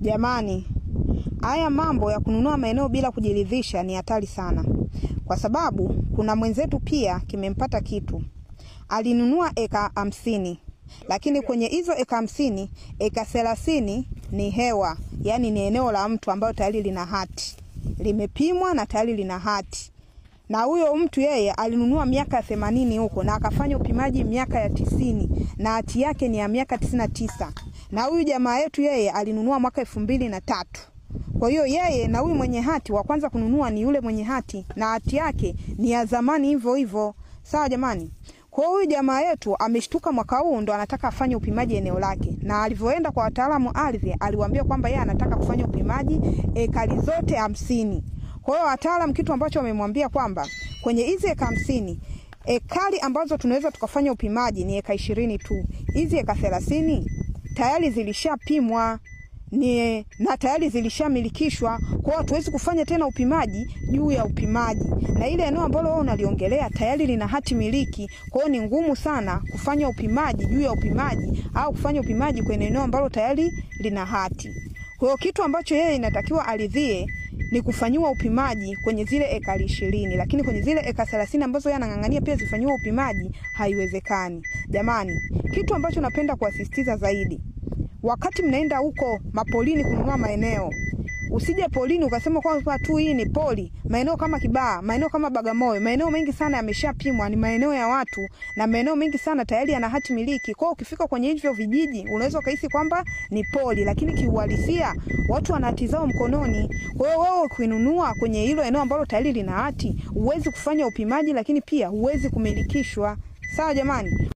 Jamani, haya mambo ya kununua maeneo bila kujiridhisha ni hatari sana. Kwa sababu kuna mwenzetu pia kimempata kitu. Alinunua eka 50. Lakini kwenye hizo eka 50, eka 30 ni hewa. Yani ni eneo la mtu ambayo tayari lina hati. Limepimwa na tayari lina hati. Na huyo mtu yeye alinunua miaka 80 huko na akafanya upimaji miaka ya 90 na hati yake ni ya miaka 99. Na huyu jamaa yetu yeye alinunua mwaka 2003. Kwa hiyo yeye na huyu mwenye hati wa kwanza kununua ni yule mwenye hati na hati yake ni ya zamani hivyo hivyo. Sawa jamani? Kwa huyu jamaa yetu ameshtuka mwaka huu ndo anataka afanye upimaji eneo lake. Na alivyoenda kwa wataalamu ardhi aliwaambia kwamba yeye anataka kufanya upimaji ekari zote 50. Kwa hiyo wataalamu kitu ambacho wamemwambia kwamba kwenye hizi eka 50 ekari ambazo tunaweza tukafanya upimaji ni eka 20 tu. Hizi eka 30 tayari zilishapimwa na tayari zilishamilikishwa. Kwa hiyo hatuwezi kufanya tena upimaji juu ya upimaji. Na ile eneo ambalo wewe unaliongelea tayari lina hati miliki. Kwa hiyo ni ngumu sana kufanya upimaji juu ya upimaji au kufanya upimaji kwenye eneo ambalo tayari lina hati. Kwa hiyo kitu ambacho yeye inatakiwa aridhie ni kufanyiwa upimaji kwenye zile ekari 20, lakini kwenye zile eka 30 ambazo yeye anang'ang'ania pia zifanyiwe upimaji haiwezekani. Jamani, kitu ambacho napenda kuasisitiza zaidi, wakati mnaenda huko mapolini kununua maeneo, usije polini ukasema kwa tu hii ni poli. Maeneo kama Kibaha, maeneo kama Bagamoyo, maeneo mengi sana yameshapimwa, ni maeneo ya watu na maeneo mengi sana tayari yana hati miliki. Kwa hiyo ukifika kwenye hivyo vijiji unaweza kuhisi kwamba ni poli, lakini kiuhalisia watu wana hati zao mkononi. Kwa hiyo wewe kuinunua kwenye hilo eneo ambalo tayari lina hati, huwezi kufanya upimaji, lakini pia huwezi kumilikishwa. Sawa jamani?